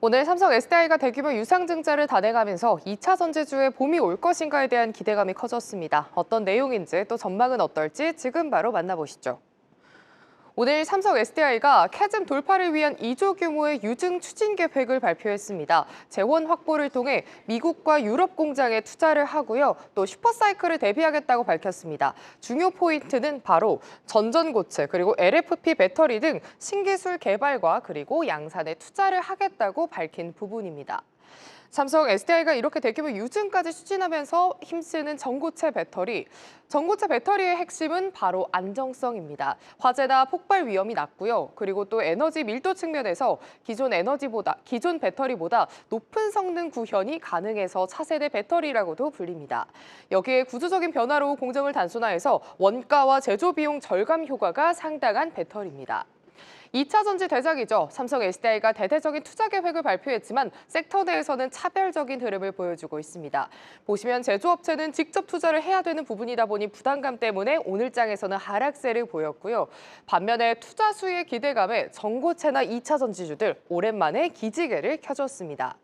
오늘 삼성 SDI가 대규모 유상증자를 단행하면서 2차 전지주에 봄이 올 것인가에 대한 기대감이 커졌습니다. 어떤 내용인지 또 전망은 어떨지 지금 바로 만나보시죠. 오늘 삼성 SDI가 캐즘 돌파를 위한 2조 규모의 유증 추진 계획을 발표했습니다. 재원 확보를 통해 미국과 유럽 공장에 투자를 하고요. 또 슈퍼사이클을 대비하겠다고 밝혔습니다. 중요 포인트는 바로 전전고체 그리고 LFP 배터리 등 신기술 개발과 그리고 양산에 투자를 하겠다고 밝힌 부분입니다. 삼성 SDI가 이렇게 대규모 유증까지 추진하면서 힘쓰는 전고체 배터리. 전고체 배터리의 핵심은 바로 안정성입니다. 화재나 폭발 위험이 낮고요. 그리고 또 에너지 밀도 측면에서 기존 배터리보다 높은 성능 구현이 가능해서 차세대 배터리라고도 불립니다. 여기에 구조적인 변화로 공정을 단순화해서 원가와 제조 비용 절감 효과가 상당한 배터리입니다. 2차 전지 대작이죠. 삼성 SDI가 대대적인 투자 계획을 발표했지만 섹터 내에서는 차별적인 흐름을 보여주고 있습니다. 보시면 제조업체는 직접 투자를 해야 되는 부분이다 보니 부담감 때문에 오늘 장에서는 하락세를 보였고요. 반면에 투자 수의 기대감에 전고체나 2차 전지주들 오랜만에 기지개를 켜줬습니다.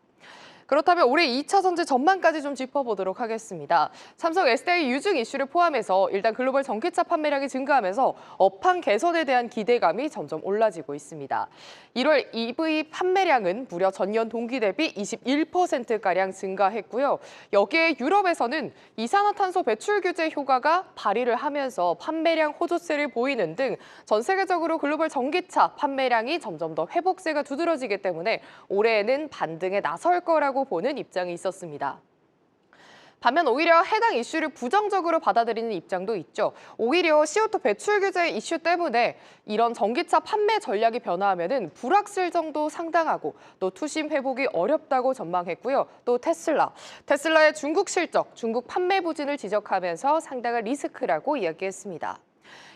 그렇다면 올해 2차 전지 전망까지 좀 짚어보도록 하겠습니다. 삼성 SDI 유증 이슈를 포함해서 일단 글로벌 전기차 판매량이 증가하면서 업황 개선에 대한 기대감이 점점 올라지고 있습니다. 1월 EV 판매량은 무려 전년 동기 대비 21%가량 증가했고요. 여기에 유럽에서는 이산화탄소 배출 규제 효과가 발휘를 하면서 판매량 호조세를 보이는 등 전 세계적으로 글로벌 전기차 판매량이 점점 더 회복세가 두드러지기 때문에 올해에는 반등에 나설 거라고 보는 입장이 있었습니다. 반면 오히려 해당 이슈를 부정적으로 받아들이는 입장도 있죠. 오히려 CO2 배출 규제 이슈 때문에 이런 전기차 판매 전략이 변화하면은 불확실 정도 상당하고 또 투심 회복이 어렵다고 전망했고요. 또 테슬라의 중국 실적, 중국 판매 부진을 지적하면서 상당한 리스크라고 이야기했습니다.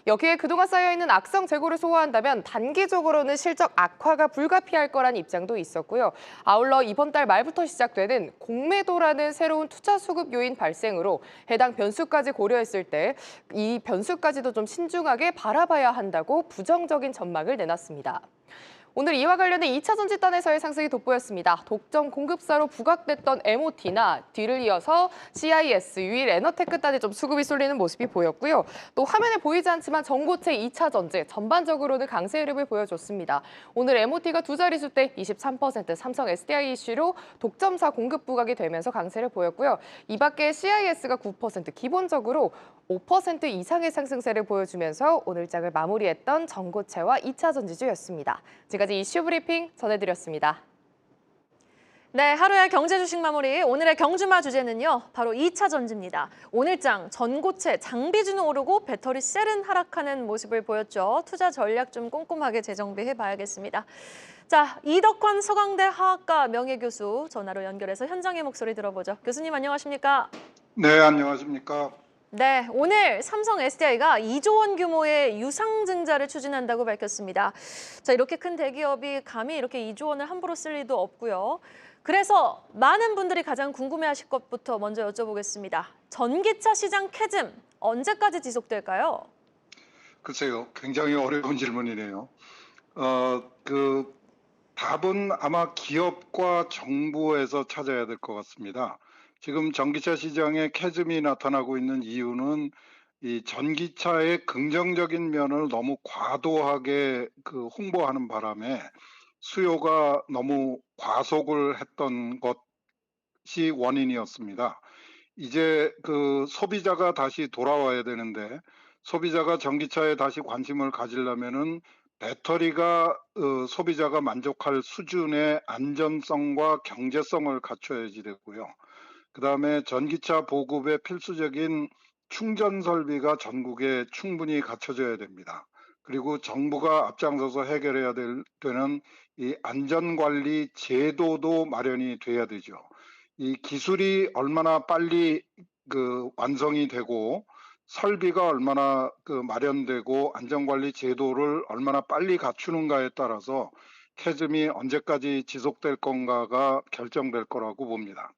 여기에 그동안 쌓여있는 악성 재고를 소화한다면 단기적으로는 실적 악화가 불가피할 거란 입장도 있었고요. 아울러 이번 달 말부터 시작되는 공매도라는 새로운 투자 수급 요인 발생으로 해당 변수까지 고려했을 때 이 변수까지도 좀 신중하게 바라봐야 한다고 부정적인 전망을 내놨습니다. 오늘 이와 관련해 2차 전지단에서의 상승이 돋보였습니다. 독점 공급사로 부각됐던 MOT나 뒤를 이어서 CIS, 유일 에너테크단에 좀 수급이 쏠리는 모습이 보였고요. 또 화면에 보이지 않지만 전고체 2차 전지 전반적으로는 강세 흐름을 보여줬습니다. 오늘 MOT가 두 자릿수 때 23%, 삼성 SDI 이슈로 독점사 공급 부각이 되면서 강세를 보였고요. 이 밖에 CIS가 9%, 기본적으로 5% 이상의 상승세를 보여주면서 오늘 장을 마무리했던 전고체와 2차 전지주였습니다. 지금까지 이슈 브리핑 전해드렸습니다. 네, 하루의 경제 주식 마무리. 오늘의 경주마 주제는요. 바로 2차 전지입니다. 오늘장 전고체 장비주는 오르고 배터리 셀은 하락하는 모습을 보였죠. 투자 전략 좀 꼼꼼하게 재정비해 봐야겠습니다. 자, 이덕환 서강대 화학과 명예교수 전화로 연결해서 현장의 목소리 들어보죠. 교수님 안녕하십니까? 네, 안녕하십니까? 네, 오늘 삼성 SDI가 2조 원 규모의 유상증자를 추진한다고 밝혔습니다. 자, 이렇게 큰 대기업이 감히 이렇게 2조 원을 함부로 쓸 리도 없고요. 그래서 많은 분들이 가장 궁금해하실 것부터 먼저 여쭤보겠습니다. 전기차 시장 캐즘 언제까지 지속될까요? 글쎄요, 굉장히 어려운 질문이네요. 답은 아마 기업과 정부에서 찾아야 될 것 같습니다. 지금 전기차 시장에 캐즘이 나타나고 있는 이유는 이 전기차의 긍정적인 면을 너무 과도하게 홍보하는 바람에 수요가 너무 과속을 했던 것이 원인이었습니다. 이제 소비자가 다시 돌아와야 되는데 소비자가 전기차에 다시 관심을 가지려면은 배터리가 소비자가 만족할 수준의 안전성과 경제성을 갖춰야지 되고요. 그다음에 전기차 보급에 필수적인 충전 설비가 전국에 충분히 갖춰져야 됩니다. 그리고 정부가 앞장서서 해결해야 되는 이 안전관리 제도도 마련이 돼야 되죠. 이 기술이 얼마나 빨리 완성이 되고 설비가 얼마나 마련되고 안전관리 제도를 얼마나 빨리 갖추는가에 따라서 캐즘이 언제까지 지속될 건가가 결정될 거라고 봅니다.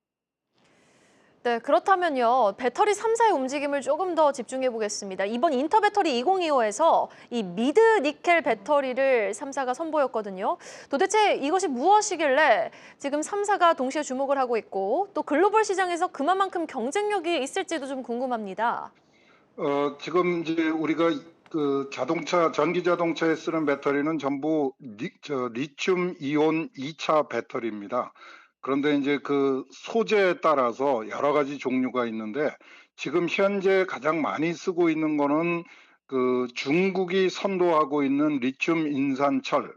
네, 그렇다면요. 배터리 3사의 움직임을 조금 더 집중해 보겠습니다. 이번 인터배터리 2025에서 이 미드 니켈 배터리를 3사가 선보였거든요. 도대체 이것이 무엇이길래 지금 3사가 동시에 주목을 하고 있고 또 글로벌 시장에서 그만큼 경쟁력이 있을지도 좀 궁금합니다. 지금 이제 우리가 그 전기 자동차에 쓰는 배터리는 전부 리튬 이온 2차 배터리입니다. 그런데 이제 그 소재에 따라서 여러 가지 종류가 있는데 지금 현재 가장 많이 쓰고 있는 거는 그 중국이 선도하고 있는 리튬 인산철,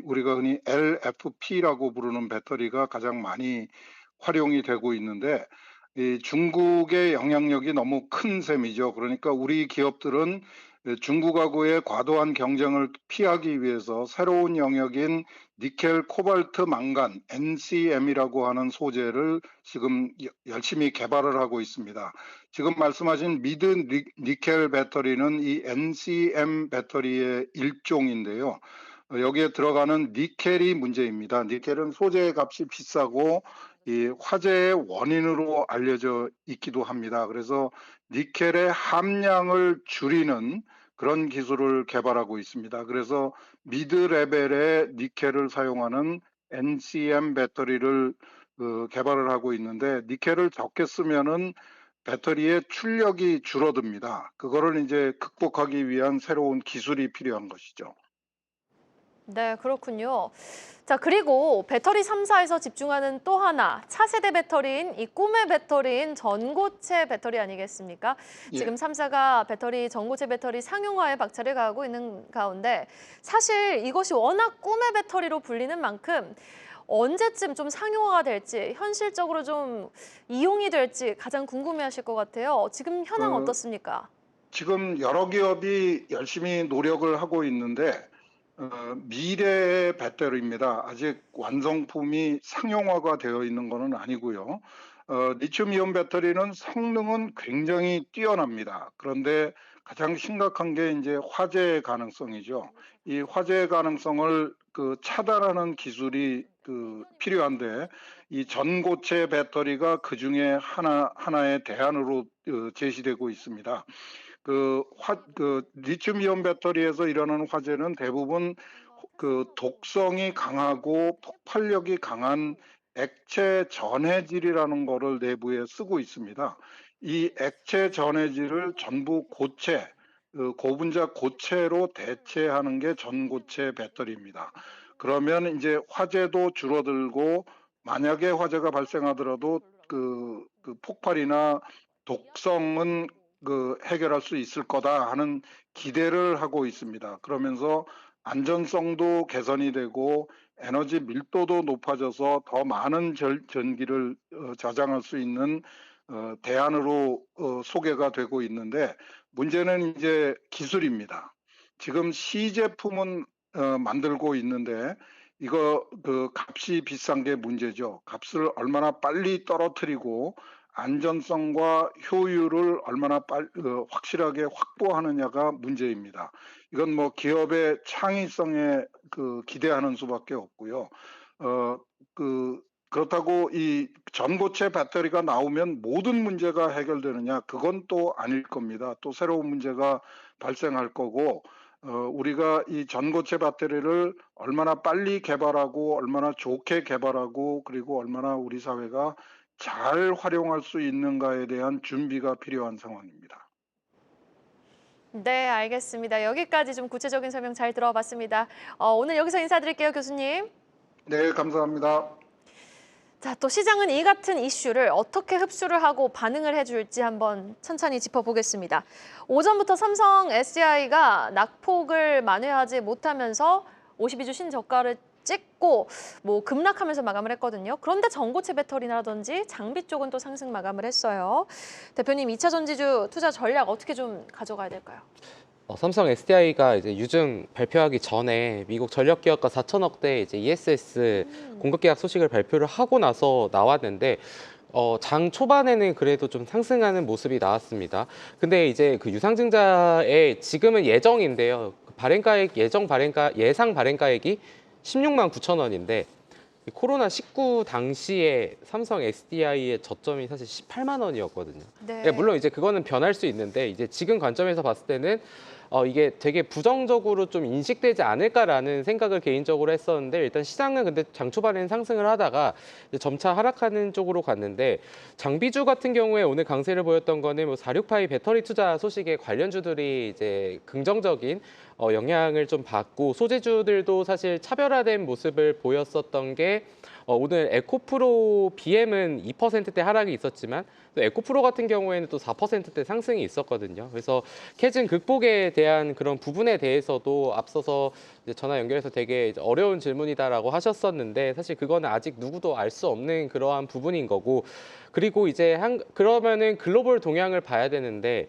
우리가 흔히 LFP라고 부르는 배터리가 가장 많이 활용이 되고 있는데 이 중국의 영향력이 너무 큰 셈이죠. 그러니까 우리 기업들은 중국하고의 과도한 경쟁을 피하기 위해서 새로운 영역인 니켈, 코발트, 망간, NCM이라고 하는 소재를 지금 열심히 개발을 하고 있습니다. 지금 말씀하신 미드 니켈 배터리는 이 NCM 배터리의 일종인데요. 여기에 들어가는 니켈이 문제입니다. 니켈은 소재 값이 비싸고 이 화재의 원인으로 알려져 있기도 합니다. 그래서 니켈의 함량을 줄이는 그런 기술을 개발하고 있습니다. 그래서 미드 레벨의 니켈을 사용하는 NCM 배터리를 개발을 하고 있는데 니켈을 적게 쓰면은 배터리의 출력이 줄어듭니다. 그거를 이제 극복하기 위한 새로운 기술이 필요한 것이죠. 네, 그렇군요. 자, 그리고 배터리 3사에서 집중하는 또 하나, 차세대 배터리인 이 꿈의 배터리인 전고체 배터리 아니겠습니까? 예. 지금 3사가 전고체 배터리 상용화에 박차를 가하고 있는 가운데 사실 이것이 워낙 꿈의 배터리로 불리는 만큼 언제쯤 좀 상용화가 될지, 현실적으로 좀 이용이 될지 가장 궁금해하실 것 같아요. 지금 현황 어떻습니까? 지금 여러 기업이 열심히 노력을 하고 있는데 미래의 배터리입니다. 아직 완성품이 상용화가 되어 있는 것은 아니고요. 리튬이온 배터리는 성능은 굉장히 뛰어납니다. 그런데 가장 심각한 게 이제 화재의 가능성이죠. 이 화재의 가능성을 차단하는 기술이 필요한데 이 전고체 배터리가 그 중에 하나의 대안으로 제시되고 있습니다. 리튬이온 배터리에서 일어나는 화재는 대부분 독성이 강하고 폭발력이 강한 액체 전해질이라는 거를 내부에 쓰고 있습니다. 이 액체 전해질을 전부 고분자 고체로 대체하는 게 전고체 배터리입니다. 그러면 이제 화재도 줄어들고 만약에 화재가 발생하더라도 그 폭발이나 독성은 해결할 수 있을 거다 하는 기대를 하고 있습니다. 그러면서 안전성도 개선이 되고 에너지 밀도도 높아져서 더 많은 전기를 저장할 수 있는 대안으로 소개가 되고 있는데 문제는 이제 기술입니다. 지금 시제품은 만들고 있는데 이거 값이 비싼 게 문제죠. 값을 얼마나 빨리 떨어뜨리고 안전성과 효율을 얼마나 확실하게 확보하느냐가 문제입니다. 이건 뭐 기업의 창의성에 기대하는 수밖에 없고요. 그렇다고 이 전고체 배터리가 나오면 모든 문제가 해결되느냐? 그건 또 아닐 겁니다. 또 새로운 문제가 발생할 거고, 우리가 이 전고체 배터리를 얼마나 빨리 개발하고, 얼마나 좋게 개발하고, 그리고 얼마나 우리 사회가 잘 활용할 수 있는가에 대한 준비가 필요한 상황입니다. 네, 알겠습니다. 여기까지 좀 구체적인 설명 잘 들어봤습니다. 오늘 여기서 인사드릴게요, 교수님. 네, 감사합니다. 자, 또 시장은 이 같은 이슈를 어떻게 흡수를 하고 반응을 해줄지 한번 천천히 짚어보겠습니다. 오전부터 삼성 SDI가 낙폭을 만회하지 못하면서 52주 신저가를 찍고 급락하면서 마감을 했거든요. 그런데 전고체 배터리라든지 장비 쪽은 또 상승 마감을 했어요. 대표님, 2차 전지주 투자 전략 어떻게 좀 가져가야 될까요? 삼성 SDI가 이제 유증 발표하기 전에 미국 전력기업가 4천억대 이제 ESS 공급 계약 소식을 발표를 하고 나서 나왔는데 장 초반에는 그래도 좀 상승하는 모습이 나왔습니다. 근데 이제 그 유상증자의 지금은 예정인데요. 예상 발행가액이 16만 9천 원인데 코로나19 당시에 삼성 SDI의 저점이 사실 18만 원이었거든요. 네. 예, 물론 이제 그거는 변할 수 있는데 이제 지금 관점에서 봤을 때는 이게 되게 부정적으로 좀 인식되지 않을까라는 생각을 개인적으로 했었는데 일단 시장은 근데 장 초반에는 상승을 하다가 이제 점차 하락하는 쪽으로 갔는데 장비주 같은 경우에 오늘 강세를 보였던 거는 뭐 468 배터리 투자 소식에 관련주들이 이제 긍정적인 영향을 좀 받고 소재주들도 사실 차별화된 모습을 보였었던 게 오늘 에코프로 BM은 2%대 하락이 있었지만 또 에코프로 같은 경우에는 또 4%대 상승이 있었거든요. 그래서 캐즘 극복에 대한 그런 부분에 대해서도 앞서서 이제 전화 연결해서 되게 이제 어려운 질문이다라고 하셨었는데 사실 그거는 아직 누구도 알 수 없는 그러한 부분인 거고 그리고 이제 그러면은 글로벌 동향을 봐야 되는데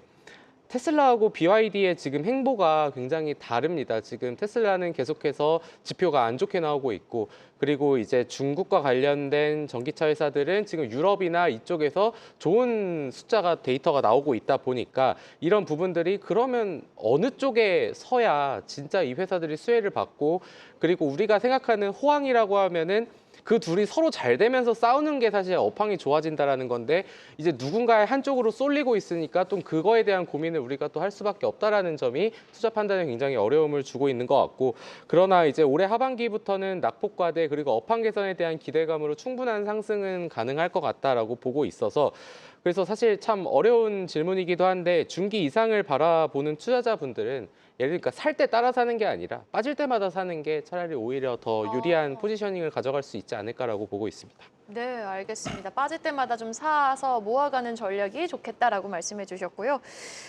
테슬라하고 BYD의 지금 행보가 굉장히 다릅니다. 지금 테슬라는 계속해서 지표가 안 좋게 나오고 있고 그리고 이제 중국과 관련된 전기차 회사들은 지금 유럽이나 이쪽에서 좋은 숫자가 데이터가 나오고 있다 보니까 이런 부분들이 그러면 어느 쪽에 서야 진짜 이 회사들이 수혜를 받고 그리고 우리가 생각하는 호황이라고 하면은 그 둘이 서로 잘 되면서 싸우는 게 사실 업황이 좋아진다라는 건데 이제 누군가의 한쪽으로 쏠리고 있으니까 또 그거에 대한 고민을 우리가 또 할 수밖에 없다라는 점이 투자 판단에 굉장히 어려움을 주고 있는 것 같고 그러나 이제 올해 하반기부터는 낙폭 과대 그리고 업황 개선에 대한 기대감으로 충분한 상승은 가능할 것 같다라고 보고 있어서 그래서 사실 참 어려운 질문이기도 한데 중기 이상을 바라보는 투자자분들은 예를 들니까 살 때 따라 사는 게 아니라 빠질 때마다 사는 게 차라리 오히려 더 유리한 포지셔닝을 가져갈 수 있지 않을까라고 보고 있습니다. 네, 알겠습니다. 빠질 때마다 좀 사서 모아가는 전략이 좋겠다라고 말씀해 주셨고요.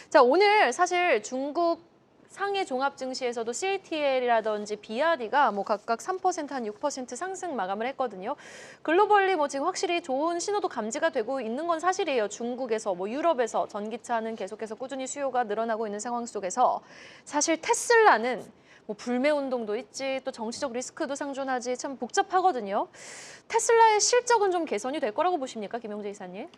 자, 오늘 사실 중국 상해 종합 증시에서도 CATL이라든지 BRD가 뭐 각각 3% 한 6% 상승 마감을 했거든요. 글로벌리 뭐 지금 확실히 좋은 신호도 감지가 되고 있는 건 사실이에요. 중국에서 뭐 유럽에서 전기차는 계속해서 꾸준히 수요가 늘어나고 있는 상황 속에서 사실 테슬라는 뭐 불매 운동도 있지 또 정치적 리스크도 상존하지 참 복잡하거든요. 테슬라의 실적은 좀 개선이 될 거라고 보십니까, 김영재 이사님?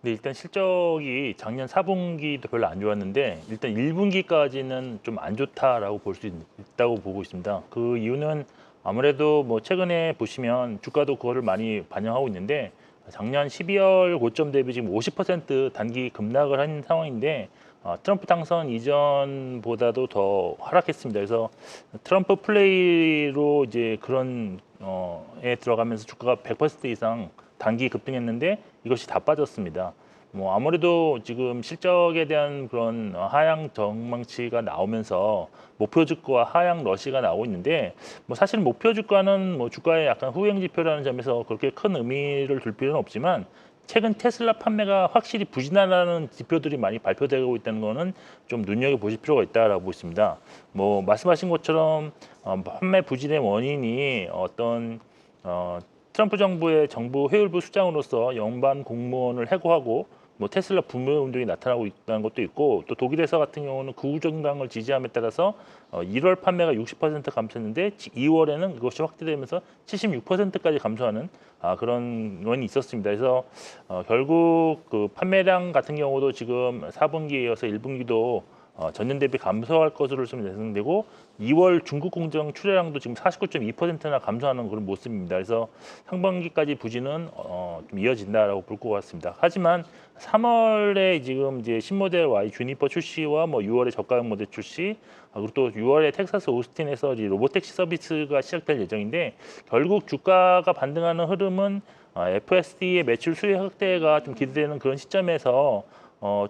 네, 일단 실적이 작년 4분기도 별로 안 좋았는데 일단 1분기까지는 좀 안 좋다라고 볼 수 있다고 보고 있습니다. 그 이유는 아무래도 뭐 최근에 보시면 주가도 그거를 많이 반영하고 있는데 작년 12월 고점 대비 지금 50% 단기 급락을 한 상황인데 트럼프 당선 이전보다도 더 하락했습니다. 그래서 트럼프 플레이로 이제 그런 에 들어가면서 주가가 100% 이상 단기 급등했는데 이것이 다 빠졌습니다. 뭐 아무래도 지금 실적에 대한 그런 하향 전망치가 나오면서 목표 주가와 하향 러시가 나오고 있는데 뭐 사실 목표 주가는 뭐 주가의 약간 후행 지표라는 점에서 그렇게 큰 의미를 둘 필요는 없지만 최근 테슬라 판매가 확실히 부진하다는 지표들이 많이 발표되고 있다는 거는 좀 눈여겨보실 필요가 있다라고 보고 있습니다. 뭐 말씀하신 것처럼 판매 부진의 원인이 어떤 트럼프 정부의 정부 회율부 수장으로서 연방 공무원을 해고하고 뭐 테슬라 불매 운동이 나타나고 있다는 것도 있고 또 독일에서 같은 경우는 극우 정당을 지지함에 따라서 1월 판매가 60% 감소했는데 2월에는 그것이 확대되면서 76%까지 감소하는 그런 원인이 있었습니다. 그래서 결국 그 판매량 같은 경우도 지금 4분기에 이어서 1분기도 전년 대비 감소할 것으로 좀 예상되고 2월 중국 공장 출하량도 지금 49.2%나 감소하는 그런 모습입니다. 그래서 상반기까지 부진은 좀 이어진다라고 볼 것 같습니다. 하지만 3월에 지금 이제 신모델 Y 주니퍼 출시와 뭐 6월에 저가형 모델 출시 그리고 또 6월에 텍사스 오스틴에서 이제 로보택시 서비스가 시작될 예정인데 결국 주가가 반등하는 흐름은 FSD의 매출 수요 확대가 좀 기대되는 그런 시점에서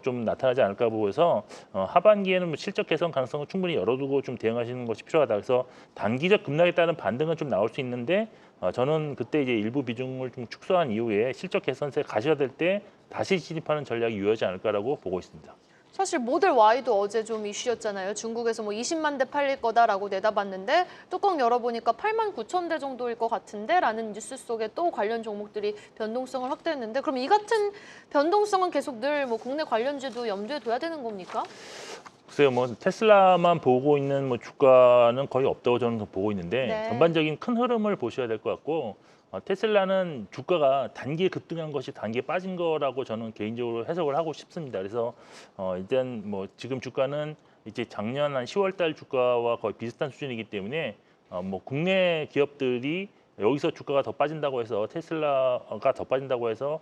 좀 나타나지 않을까 보고서 하반기에는 뭐 실적 개선 가능성을 충분히 열어두고 좀 대응하시는 것이 필요하다. 그래서 단기적 급락에 따른 반등은 좀 나올 수 있는데 저는 그때 이제 일부 비중을 좀 축소한 이후에 실적 개선세 가셔야 될 때 다시 진입하는 전략이 유효하지 않을까라고 보고 있습니다. 사실 모델 Y도 어제 좀 이슈였잖아요. 중국에서 뭐 20만 대 팔릴 거다라고 내다봤는데 뚜껑 열어보니까 8만 9천 대 정도일 것 같은데 라는 뉴스 속에 또 관련 종목들이 변동성을 확대했는데 그럼 이 같은 변동성은 계속 늘 뭐 국내 관련주도 염두에 둬야 되는 겁니까? 글쎄요, 뭐 테슬라만 보고 있는 뭐 주가는 거의 없다고 저는 보고 있는데 네. 전반적인 큰 흐름을 보셔야 될 것 같고 테슬라는 주가가 단기에 급등한 것이 단기에 빠진 거라고 저는 개인적으로 해석을 하고 싶습니다. 그래서 일단 뭐 지금 주가는 이제 작년 한 10월 달 주가와 거의 비슷한 수준이기 때문에 뭐 국내 기업들이 여기서 주가가 더 빠진다고 해서 테슬라가 더 빠진다고 해서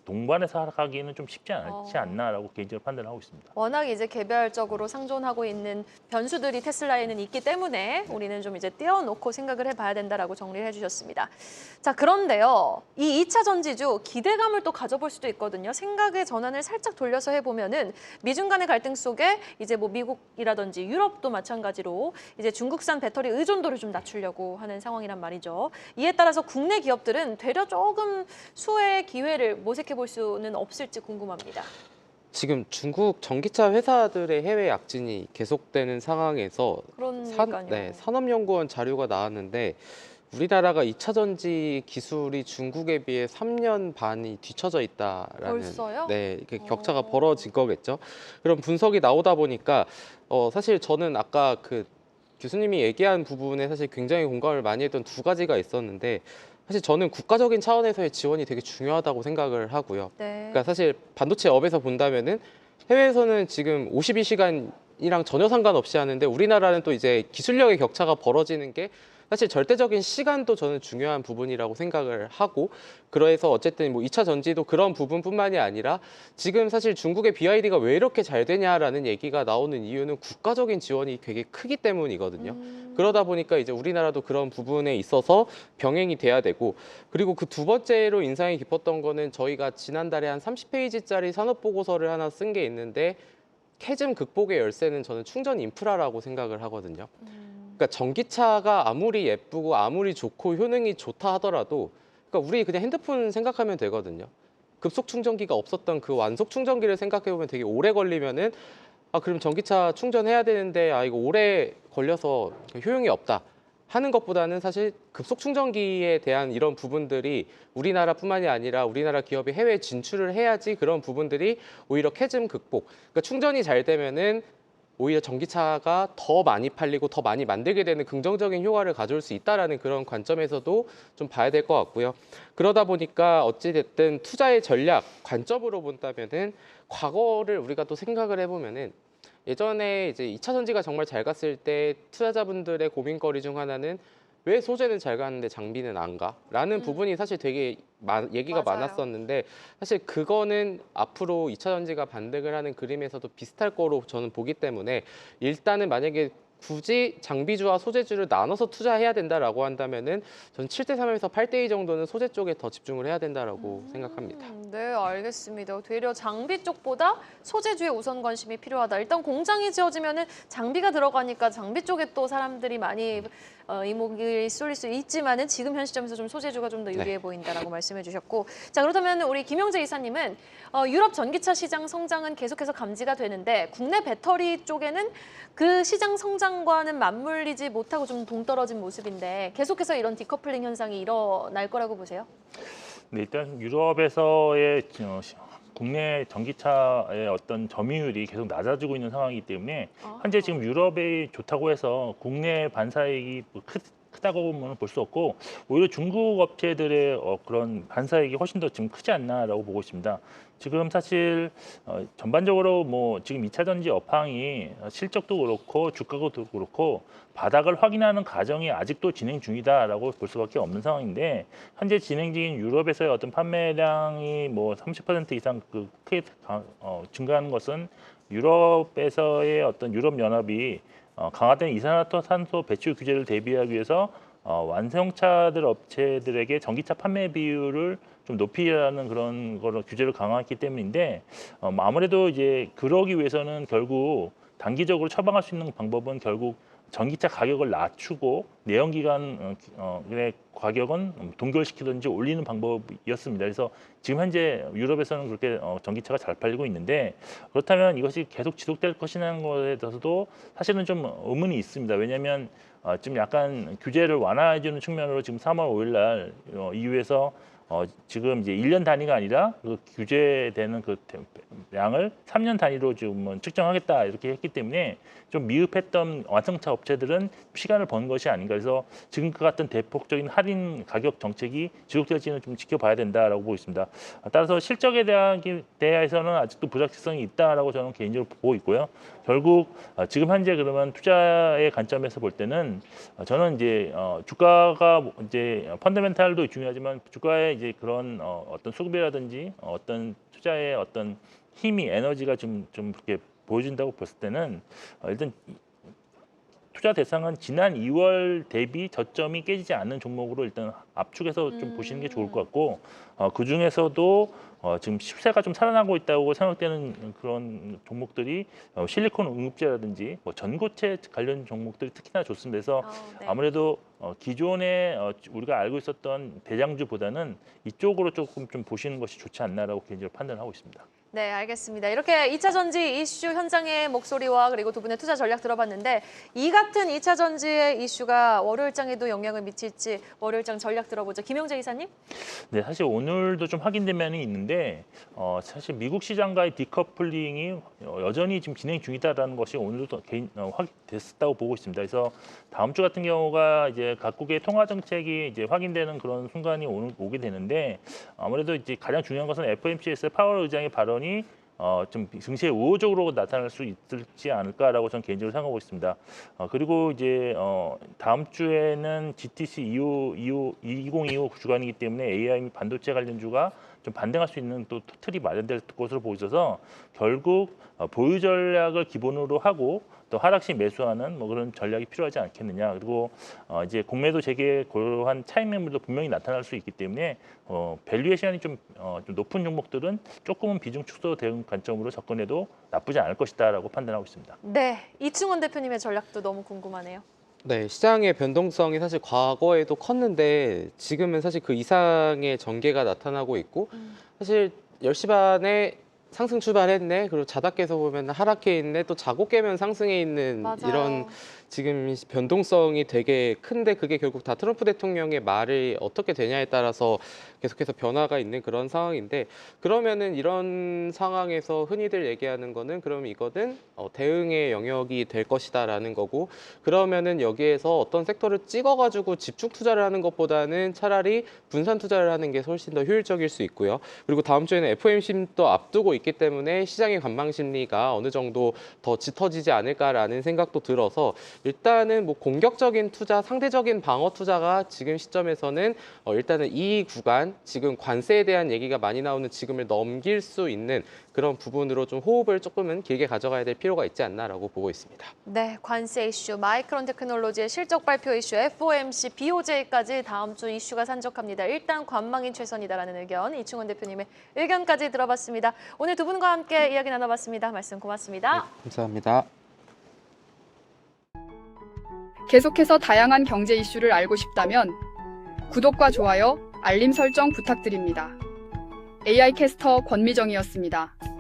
동반해서 하락하기는 좀 쉽지 않지 않나라고 개인적으로 판단하고 있습니다. 워낙 이제 개별적으로 상존하고 있는 변수들이 테슬라에는 있기 때문에 우리는 좀 이제 떼어놓고 생각을 해봐야 된다라고 정리를 해주셨습니다. 자, 그런데요, 이 2차 전지주 기대감을 또 가져볼 수도 있거든요. 생각의 전환을 살짝 돌려서 해보면은 미중 간의 갈등 속에 이제 뭐 미국이라든지 유럽도 마찬가지로 이제 중국산 배터리 의존도를 좀 낮추려고 하는 상황이란 말이죠. 이에 따라서 국내 기업들은 되려 조금 수혜의 기회를 모색해 볼 수는 없을지 궁금합니다. 지금 중국 전기차 회사들의 해외 약진이 계속되는 상황에서 그러니까요. 산업연구원 자료가 나왔는데 우리나라가 2차 전지 기술이 중국에 비해 3년 반이 뒤처져 있다라는 벌써요? 이게 격차가 벌어진 거겠죠. 그런 분석이 나오다 보니까 사실 저는 아까 그 교수님이 얘기한 부분에 사실 굉장히 공감을 많이 했던 두 가지가 있었는데 사실 저는 국가적인 차원에서의 지원이 되게 중요하다고 생각을 하고요. 네. 그러니까 사실 반도체 업에서 본다면은 해외에서는 지금 52시간이랑 전혀 상관없이 하는데 우리나라는 또 이제 기술력의 격차가 벌어지는 게 사실 절대적인 시간도 저는 중요한 부분이라고 생각을 하고 그래서 어쨌든 뭐 2차 전지도 그런 부분뿐만이 아니라 지금 사실 중국의 BYD가 왜 이렇게 잘 되냐라는 얘기가 나오는 이유는 국가적인 지원이 되게 크기 때문이거든요. 그러다 보니까 이제 우리나라도 그런 부분에 있어서 병행이 돼야 되고 그리고 그 두 번째로 인상이 깊었던 거는 저희가 지난달에 한 30페이지짜리 산업보고서를 하나 쓴 게 있는데 캐즘 극복의 열쇠는 저는 충전 인프라라고 생각을 하거든요. 그러니까 전기차가 아무리 예쁘고 아무리 좋고 효능이 좋다 하더라도 그러니까 우리 그냥 핸드폰 생각하면 되거든요. 급속 충전기가 없었던 그 완속 충전기를 생각해 보면 되게 오래 걸리면은 그럼 전기차 충전해야 되는데 이거 오래 걸려서 효용이 없다 하는 것보다는 사실 급속 충전기에 대한 이런 부분들이 우리나라뿐만이 아니라 우리나라 기업이 해외 진출을 해야지 그런 부분들이 오히려 캐즘 극복. 그러니까 충전이 잘 되면은 오히려 전기차가 더 많이 팔리고 더 많이 만들게 되는 긍정적인 효과를 가져올 수 있다라는 그런 관점에서도 좀 봐야 될 것 같고요. 그러다 보니까 어찌됐든 투자의 전략 관점으로 본다면은 과거를 우리가 또 생각을 해보면은 예전에 이제 2차 전지가 정말 잘 갔을 때 투자자분들의 고민거리 중 하나는 왜 소재는 잘 가는데 장비는 안 가? 라는 부분이 사실 되게 얘기가 맞아요. 많았었는데 사실 그거는 앞으로 2차 전지가 반등을 하는 그림에서도 비슷할 거로 저는 보기 때문에 일단은 만약에 굳이 장비주와 소재주를 나눠서 투자해야 된다라고 한다면은 저는 7대3에서 8대2 정도는 소재 쪽에 더 집중을 해야 된다라고 생각합니다. 네, 알겠습니다. 되려 장비 쪽보다 소재주에 우선 관심이 필요하다. 일단 공장이 지어지면은 장비가 들어가니까 장비 쪽에 또 사람들이 많이 이목이 쏠릴 수 있지만은 지금 현 시점에서 좀 소재주가 좀 더 유리해 보인다라고 말씀해 주셨고, 자, 그렇다면 우리 김영재 이사님은 유럽 전기차 시장 성장은 계속해서 감지가 되는데 국내 배터리 쪽에는 그 시장 성장과는 맞물리지 못하고 좀 동떨어진 모습인데 계속해서 이런 디커플링 현상이 일어날 거라고 보세요? 네, 일단 유럽에서의 국내 전기차의 어떤 점유율이 계속 낮아지고 있는 상황이기 때문에 현재 지금 유럽이 좋다고 해서 국내 반사이익이 크다고 보면 볼 수 없고 오히려 중국 업체들의 그런 반사이익이 훨씬 더 지금 크지 않나라고 보고 있습니다. 지금 사실 전반적으로 뭐 지금 2차 전지 업황이 실적도 그렇고 주가도 그렇고 바닥을 확인하는 과정이 아직도 진행 중이다라고 볼 수밖에 없는 상황인데 현재 진행 중인 유럽에서의 어떤 판매량이 뭐 30% 이상 크게 증가하는 것은 유럽에서의 어떤 유럽 연합이 강화된 이산화탄소 배출 규제를 대비하기 위해서 완성차들 업체들에게 전기차 판매 비율을 좀 높이라는 그런 거를 규제를 강화했기 때문인데 아무래도 이제 그러기 위해서는 결국 단기적으로 처방할 수 있는 방법은 결국 전기차 가격을 낮추고 내연기관의 가격은 동결시키든지 올리는 방법이었습니다. 그래서 지금 현재 유럽에서는 그렇게 전기차가 잘 팔리고 있는데 그렇다면 이것이 계속 지속될 것이라는 것에 대해서도 사실은 좀 의문이 있습니다. 왜냐하면 지금 약간 규제를 완화해주는 측면으로 지금 3월 5일 날 EU에서 지금 이제 1년 단위가 아니라 그 규제되는 그 양을 3년 단위로 지금 측정하겠다 이렇게 했기 때문에 좀 미흡했던 완성차 업체들은 시간을 번 것이 아닌가. 그래서 지금 그 같은 대폭적인 할인 가격 정책이 지속될지는 좀 지켜봐야 된다라고 보고 있습니다. 따라서 실적에 대해서는 아직도 불확실성이 있다라고 저는 개인적으로 보고 있고요. 결국 지금 현재 그러면 투자의 관점에서 볼 때는 저는 이제 주가가 이제 펀더멘탈도 중요하지만 주가의 이제 그런 어떤 수급이라든지 어떤 투자의 어떤 힘이 에너지가 좀 그렇게 보여준다고 봤을 때는 일단 투자 대상은 지난 2월 대비 저점이 깨지지 않는 종목으로 일단 압축해서 좀 보시는 게 좋을 것 같고 그 중에서도 지금 시세가 좀 살아나고 있다고 생각되는 그런 종목들이 실리콘 응급제라든지 뭐 전고체 관련 종목들이 특히나 좋습니다. 그래서 네. 아무래도 기존에 우리가 알고 있었던 대장주보다는 이쪽으로 조금 좀 보시는 것이 좋지 않나라고 개인적으로 판단하고 있습니다. 네, 알겠습니다. 이렇게 2차 전지 이슈 현장의 목소리와 그리고 두 분의 투자 전략 들어봤는데 이 같은 2차 전지의 이슈가 월요일장에도 영향을 미칠지 월요일장 전략 들어보죠. 김영재 이사님? 네, 사실 오늘도 좀 확인된 면이 있는데 사실 미국 시장과의 디커플링이 여전히 지금 진행 중이다라는 것이 오늘도 확인됐다고 보고 있습니다. 그래서 다음 주 같은 경우가 이제 각국의 통화 정책이 이제 확인되는 그런 순간이 오게 되는데 아무래도 이제 가장 중요한 것은 FOMC에서 파월 의장의 발언이 좀 증시에 우호적으로 나타날 수 있을지 않을까라고 저는 개인적으로 생각하고 있습니다. 그리고 이제 다음 주에는 GTC 2025 주간이기 때문에 AI 및 반도체 관련주가 좀 반등할 수 있는 또 틀이 마련될 것으로 보여져서 결국 보유 전략을 기본으로 하고 또 하락시 매수하는 뭐 그런 전략이 필요하지 않겠느냐. 그리고 이제 공매도 재개 그러한 차익 매물도 분명히 나타날 수 있기 때문에 밸류에이션이 좀 높은 종목들은 조금은 비중 축소되는 관점으로 접근해도 나쁘지 않을 것이다라고 판단하고 있습니다. 네, 이충원 대표님의 전략도 너무 궁금하네요. 네, 시장의 변동성이 사실 과거에도 컸는데 지금은 사실 그 이상의 전개가 나타나고 있고 사실 10시 반에 상승 출발했네. 그리고 자다 깨서 보면 하락해 있네. 또 자고 깨면 상승해 있는 맞아요. 이런 지금 변동성이 되게 큰데 그게 결국 다 트럼프 대통령의 말이 어떻게 되냐에 따라서 계속해서 변화가 있는 그런 상황인데 그러면은 이런 상황에서 흔히들 얘기하는 거는 그럼 이거는 대응의 영역이 될 것이다라는 거고 그러면은 여기에서 어떤 섹터를 찍어가지고 집중 투자를 하는 것보다는 차라리 분산 투자를 하는 게 훨씬 더 효율적일 수 있고요. 그리고 다음 주에는 FOMC도 앞두고 있기 때문에 시장의 관망 심리가 어느 정도 더 짙어지지 않을까라는 생각도 들어서 일단은 뭐 공격적인 투자, 상대적인 방어 투자가 지금 시점에서는 일단은 이 구간 지금 관세에 대한 얘기가 많이 나오는 지금을 넘길 수 있는 그런 부분으로 좀 호흡을 조금은 길게 가져가야 될 필요가 있지 않나라고 보고 있습니다. 네, 관세 이슈, 마이크론 테크놀로지의 실적 발표 이슈, FOMC, BOJ까지 다음 주 이슈가 산적합니다. 일단 관망이 최선이다라는 의견, 이충원 대표님의 의견까지 들어봤습니다. 오늘 두 분과 함께 이야기 나눠봤습니다. 말씀 고맙습니다. 네, 감사합니다. 계속해서 다양한 경제 이슈를 알고 싶다면 구독과 좋아요, 알림 설정 부탁드립니다. AI 캐스터 권미정이었습니다.